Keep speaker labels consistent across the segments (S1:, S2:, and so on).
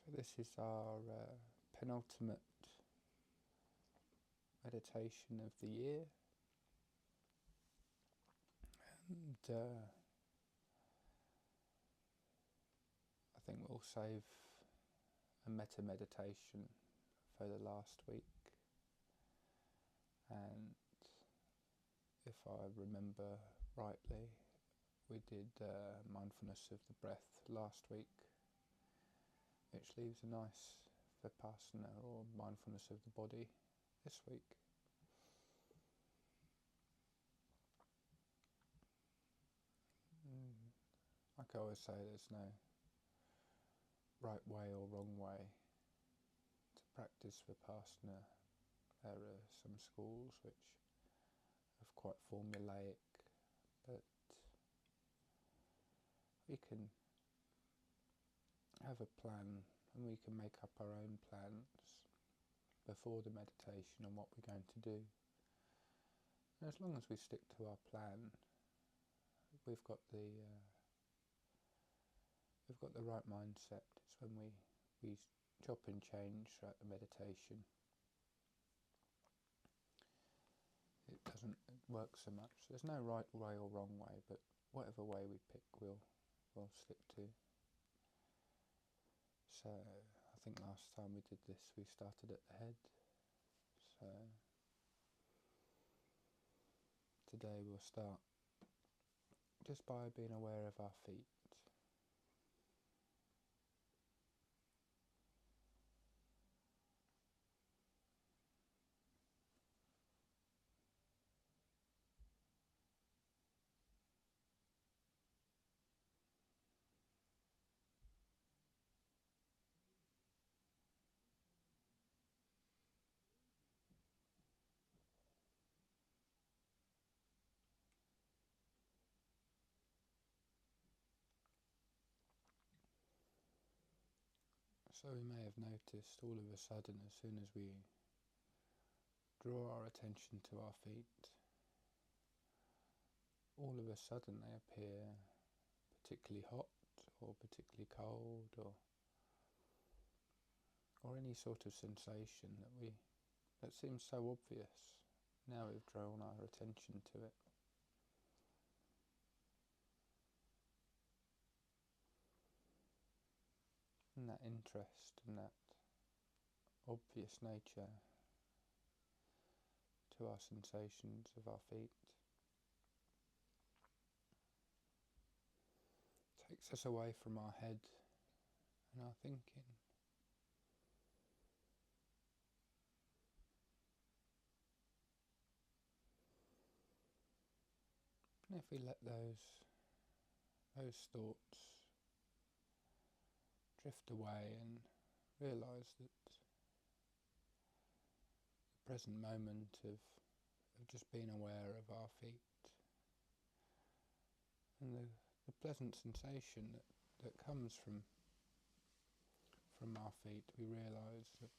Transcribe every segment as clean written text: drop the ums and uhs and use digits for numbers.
S1: So this is our penultimate meditation of the year, and I think we'll save a metta meditation for the last week. And if I remember rightly, we did mindfulness of the breath last week, which leaves a nice vipassana or mindfulness of the body this week. Like I always say, there's no right way or wrong way to practice vipassana. There are some schools which are quite formulaic, but we can have a plan and we can make up our own plans before the meditation on what we're going to do. And as long as we stick to our plan, we've got the right mindset. It's when we chop and change throughout the meditation, it doesn't work so much. There's no right way or wrong way, but whatever way we pick, we'll stick to. So I think last time we did this, we started at the head. So today we'll start just by being aware of our feet. So we may have noticed all of a sudden, as soon as we draw our attention to our feet, all of a sudden they appear particularly hot or particularly cold, or any sort of sensation that seems so obvious now we've drawn our attention to it. And that interest and that obvious nature to our sensations of our feet takes us away from our head and our thinking. And if we let those thoughts drift away and realise that the present moment of just being aware of our feet and the pleasant sensation that comes from our feet, we realise that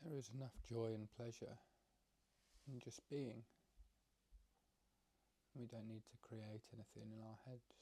S1: there is enough joy and pleasure in just being. We don't need to create anything in our heads.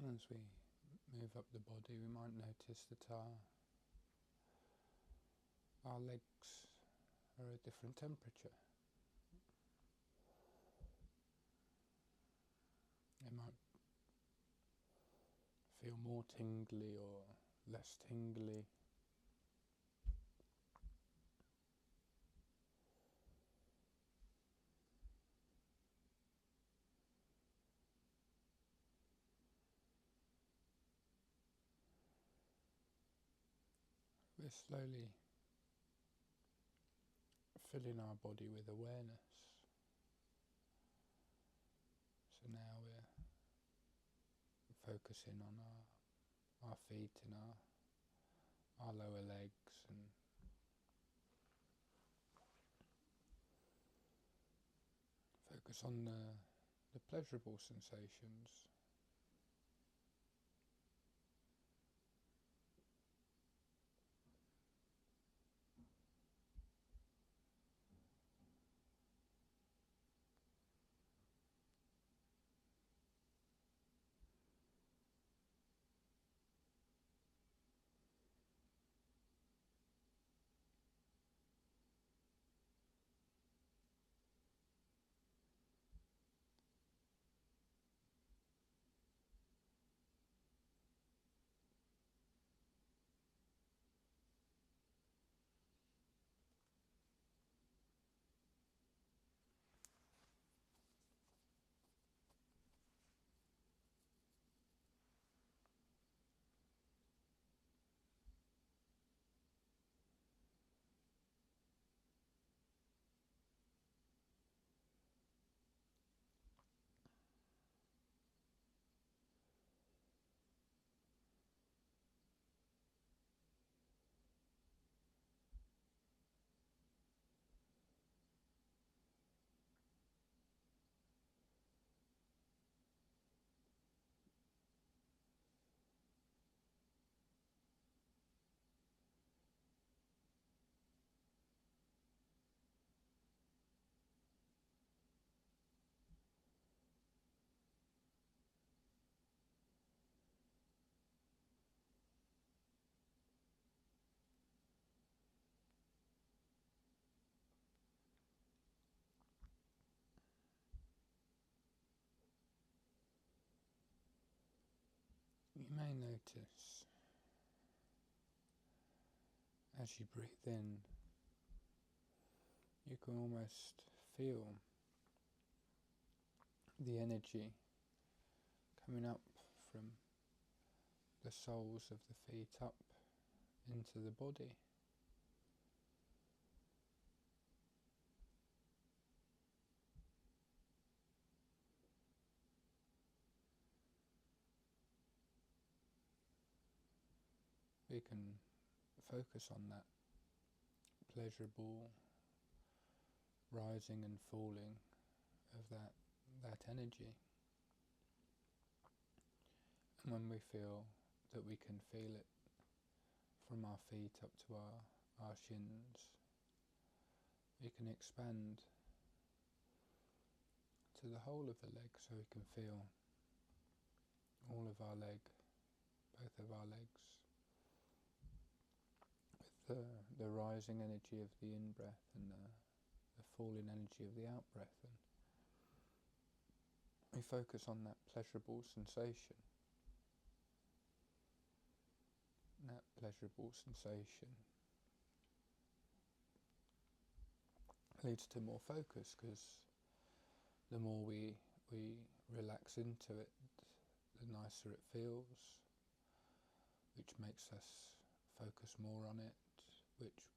S1: As we move up the body, we might notice that our legs are a different temperature. They might feel more tingly or less tingly. We're slowly filling our body with awareness. So now we're focusing on our feet and our lower legs, and focus on the pleasurable sensations. You may notice as you breathe in, you can almost feel the energy coming up from the soles of the feet up into the body. We can focus on that pleasurable rising and falling of that energy. And when we feel that we can feel it from our feet up to our shins, we can expand to the whole of the leg, so we can feel all of our leg, both of our legs, with the rising energy of the in-breath and the falling energy of the out-breath. And we focus on that pleasurable sensation. And that pleasurable sensation leads to more focus, because the more we relax into it, the nicer it feels, which makes us focus more on it, which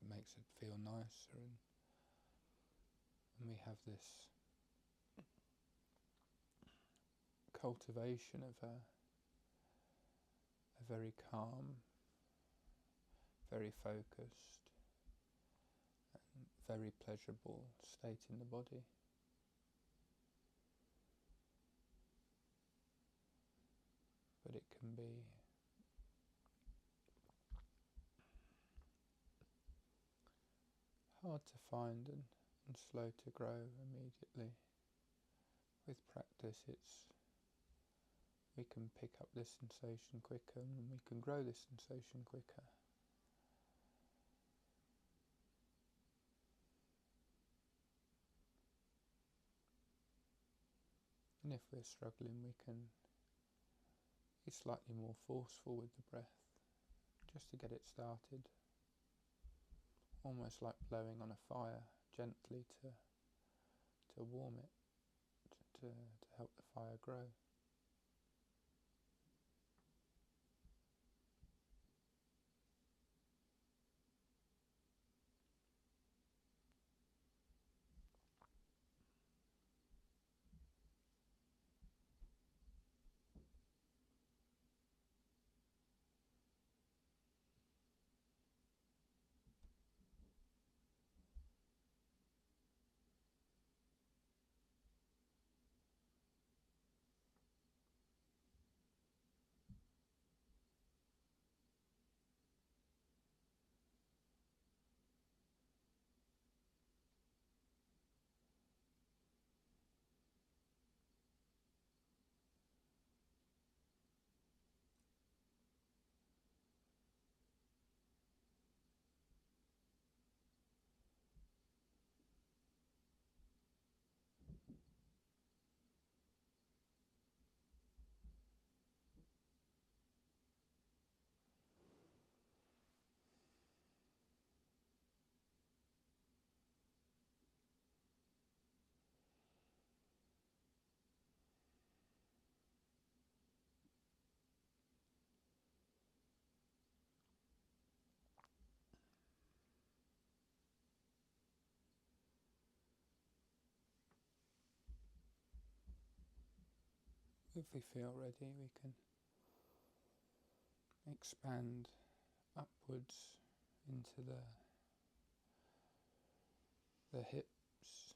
S1: makes it feel nicer, and we have this cultivation of a very calm, very focused, and very pleasurable state in the body. But it can be hard to find and slow to grow immediately. With practice, we can pick up this sensation quicker, and we can grow this sensation quicker. And if we're struggling, we can be slightly more forceful with the breath, just to get it started. Almost like blowing on a fire gently to warm it, to help the fire grow. If we feel ready, we can expand upwards into the hips.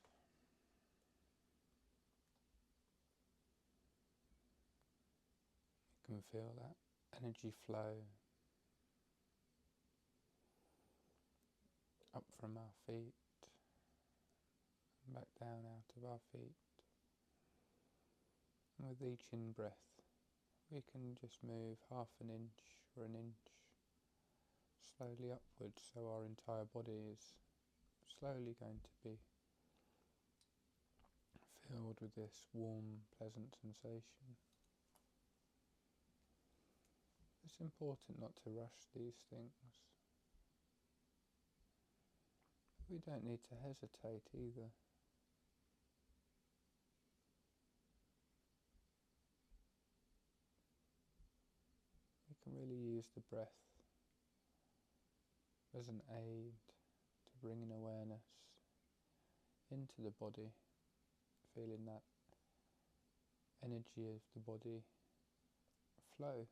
S1: You can feel that energy flow up from our feet and back down out of our feet. And with each in-breath, we can just move half an inch or an inch slowly upwards, so our entire body is slowly going to be filled with this warm, pleasant sensation. It's important not to rush these things. We don't need to hesitate either. We can really use the breath as an aid to bringing awareness into the body, feeling that energy of the body flow.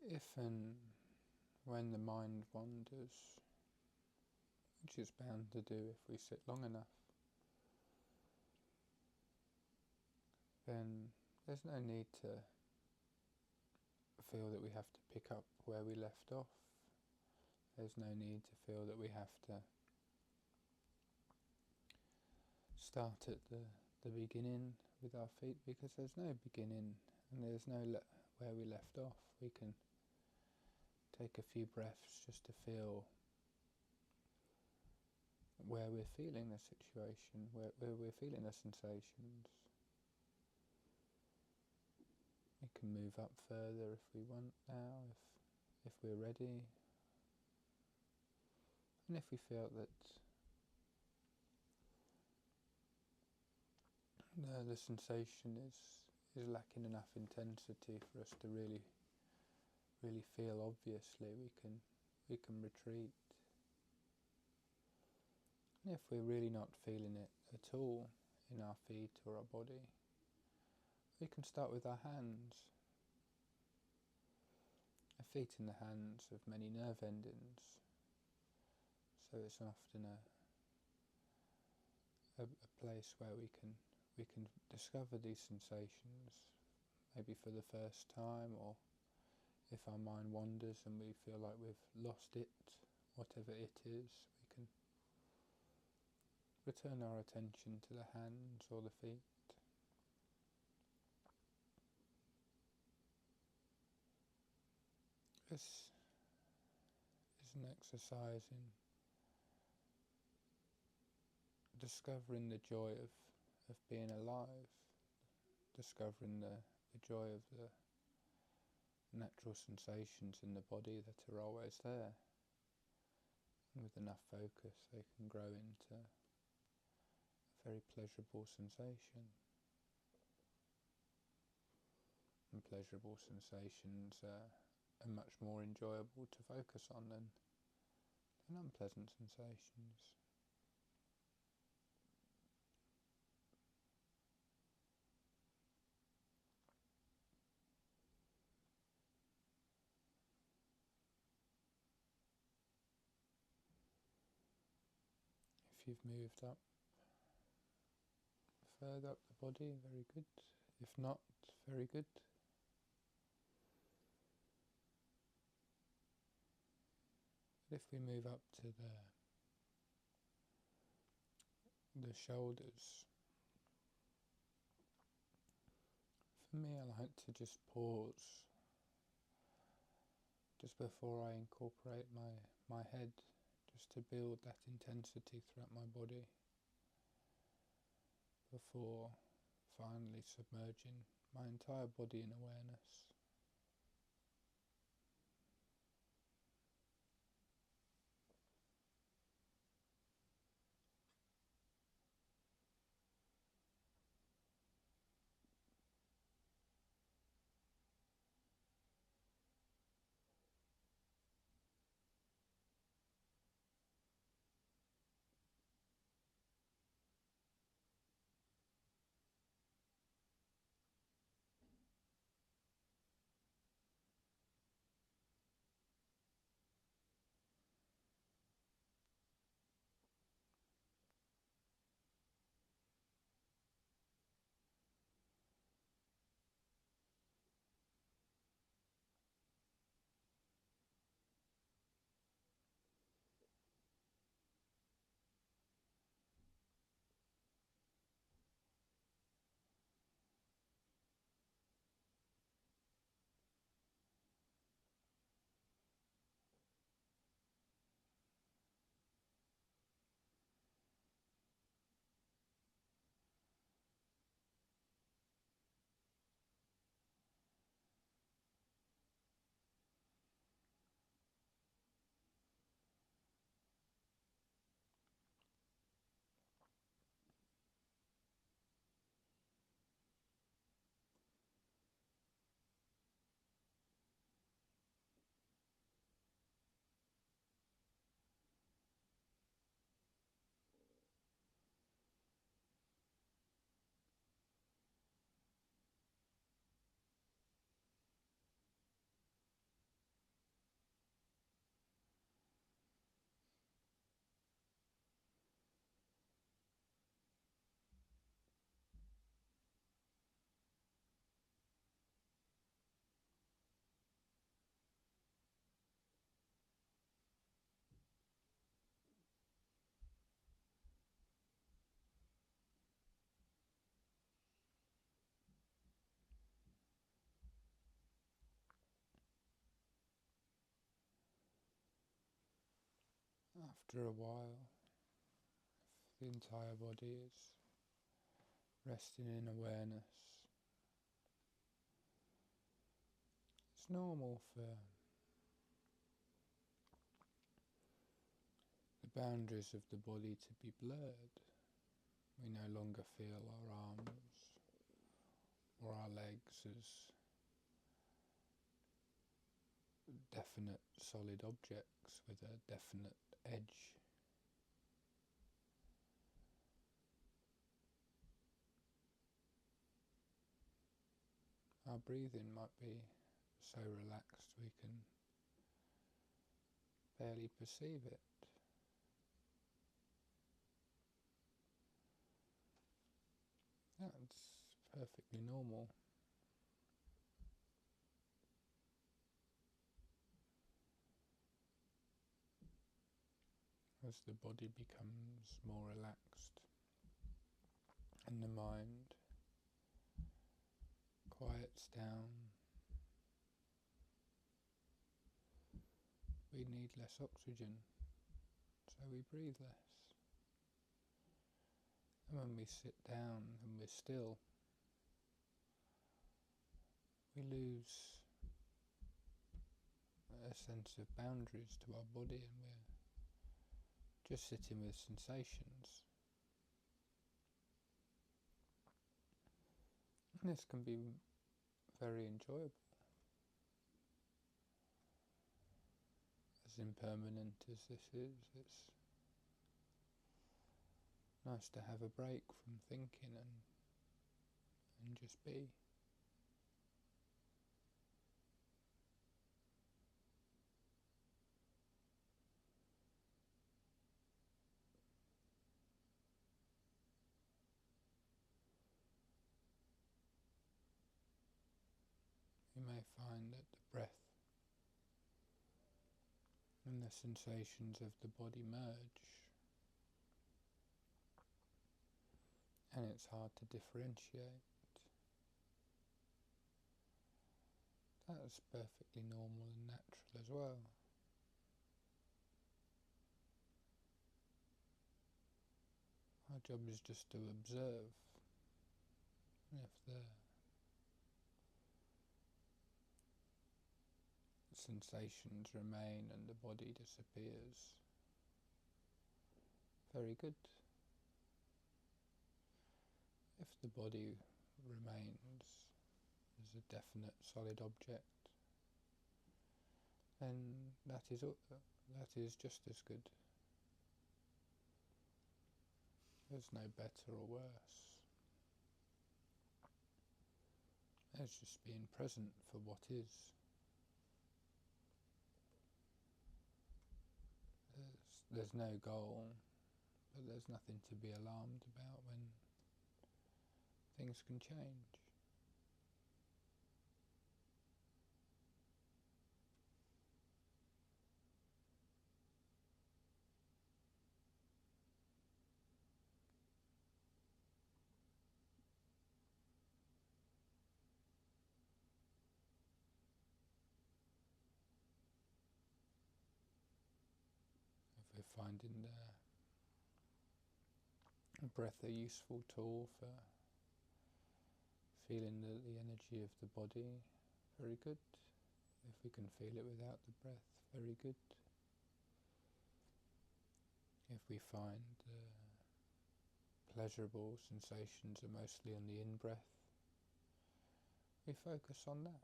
S1: If and when the mind wanders, which it's bound to do if we sit long enough, then there's no need to feel that we have to pick up where we left off. There's no need to feel that we have to start at the beginning with our feet, because there's no beginning and there's no where we left off. We can take a few breaths just to feel where we're feeling the situation, where we're feeling the sensations. We can move up further if we want now, if we're ready. And if we feel that the sensation is lacking enough intensity for us to really feel obviously, we can retreat. And if we're really not feeling it at all in our feet or our body, we can start with our hands. Our feet in the hands of many nerve endings, so it's often a place where we can discover these sensations, maybe for the first time, or if our mind wanders and we feel like we've lost it, whatever it is, we can return our attention to the hands or the feet. This is an exercise in discovering the joy of of being alive, discovering the joy of the natural sensations in the body that are always there. And with enough focus they can grow into a very pleasurable sensation. And pleasurable sensations are much more enjoyable to focus on than unpleasant sensations. If you've moved up, further up the body, very good. If not, very good. But if we move up to the shoulders, for me I like to just pause just before I incorporate my head, just to build that intensity throughout my body before finally submerging my entire body in awareness. After a while, if the entire body is resting in awareness, it's normal for the boundaries of the body to be blurred. We no longer feel our arms or our legs as definite solid objects with a definite edge. Our breathing might be so relaxed we can barely perceive it. That's perfectly normal. As the body becomes more relaxed and the mind quiets down, we need less oxygen, so we breathe less. And when we sit down and we're still, we lose a sense of boundaries to our body, and we're just sitting with sensations. And this can be very enjoyable. As impermanent as this is, it's nice to have a break from thinking and just be. You may find that the breath and the sensations of the body merge, and it's hard to differentiate. That's perfectly normal and natural as well. Our job is just to observe, and if the sensations remain and the body disappears, very good. If the body remains as a definite solid object, then that is just as good. There's no better or worse. There's just being present for what is. There's no goal, but there's nothing to be alarmed about when things can change. If we're finding the breath a useful tool for feeling the energy of the body, very good. If we can feel it without the breath, very good. If we find pleasurable sensations are mostly on the in-breath, we focus on that.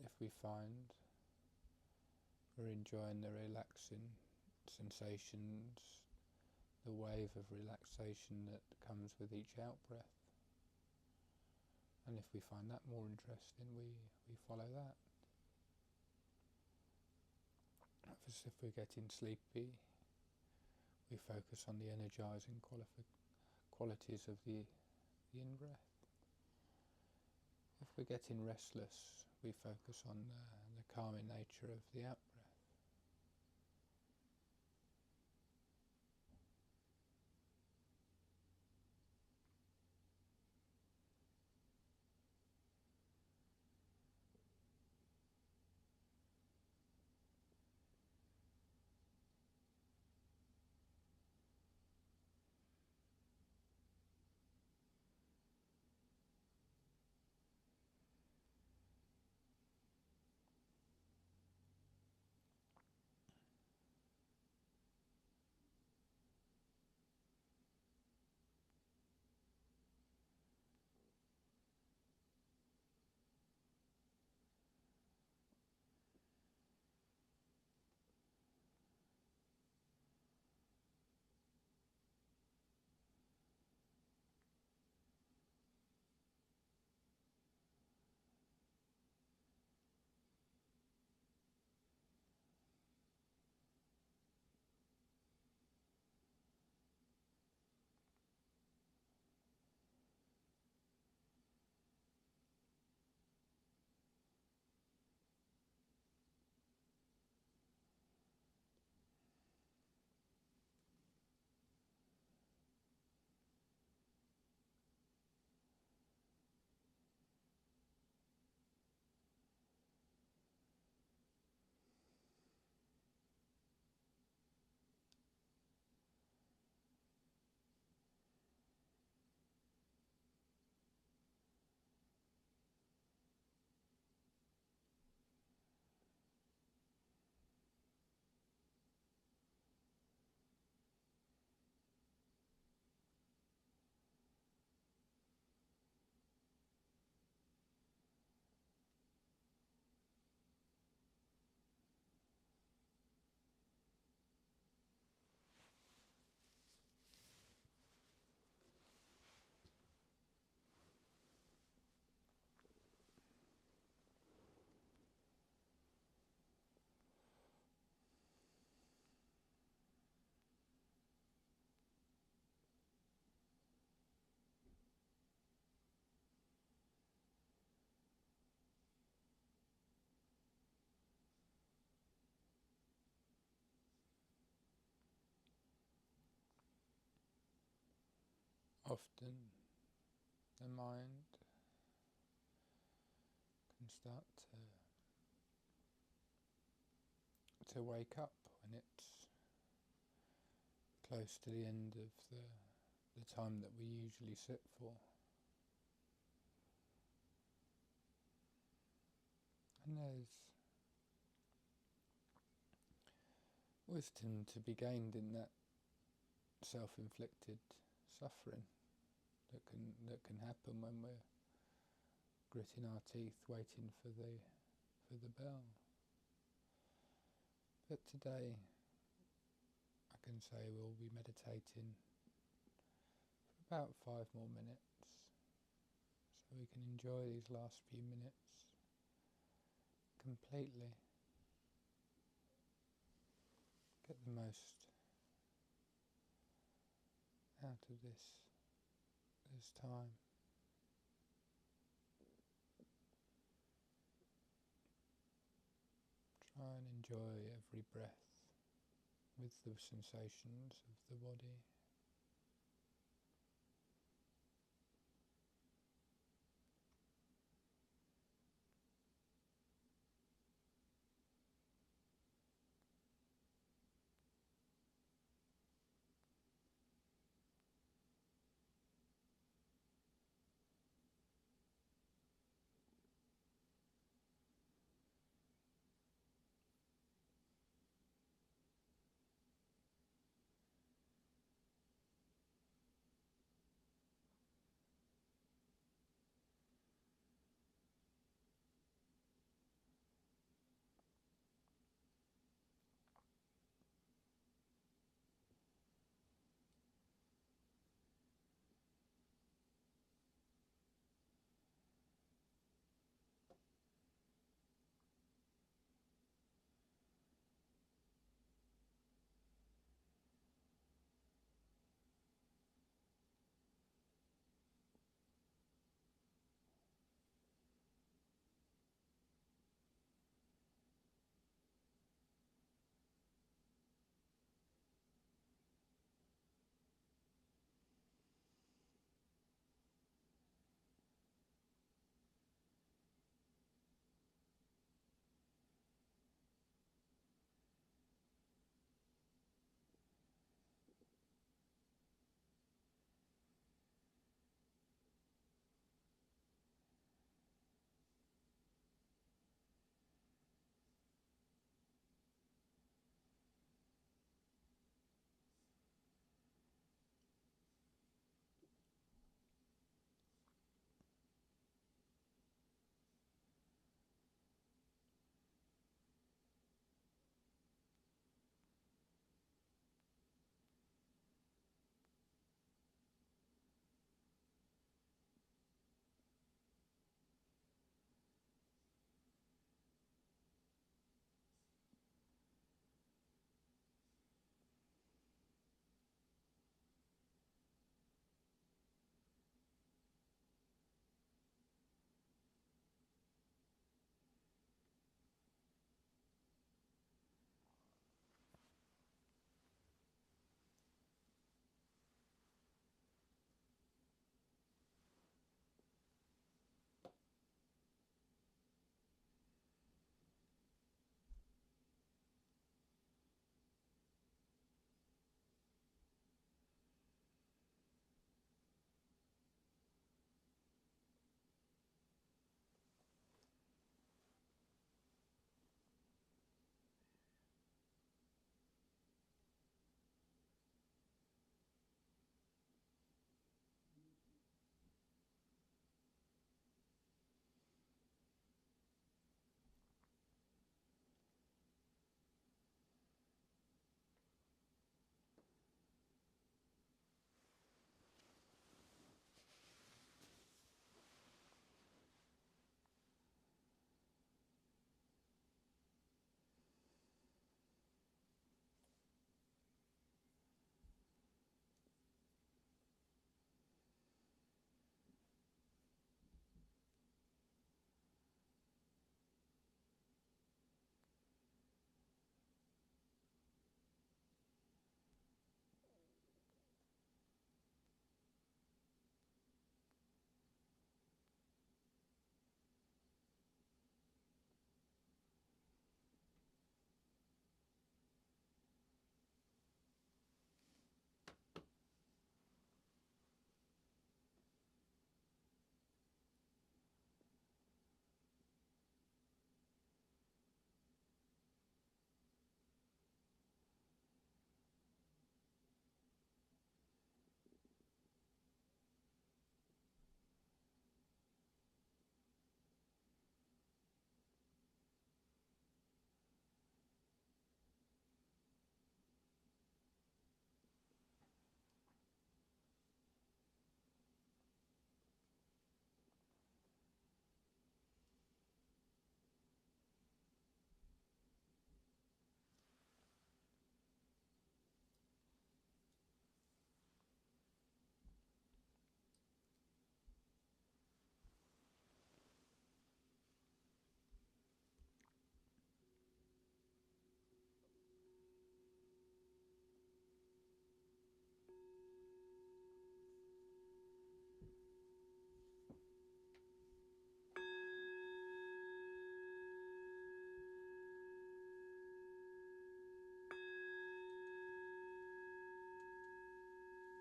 S1: If we find we're enjoying the relaxing sensations, the wave of relaxation that comes with each out-breath, and if we find that more interesting, we follow that. If we're getting sleepy, we focus on the energizing qualities of the in-breath. If we're getting restless, we focus on the calming nature of the out-breath. often the mind can start to wake up when it's close to the end of the time that we usually sit for. And there's wisdom to be gained in that self-inflicted suffering that can happen when we're gritting our teeth waiting for the bell. But today I can say we'll be meditating for about 5 more minutes, so we can enjoy these last few minutes completely. Get the most out of this time. Try and enjoy every breath with the sensations of the body.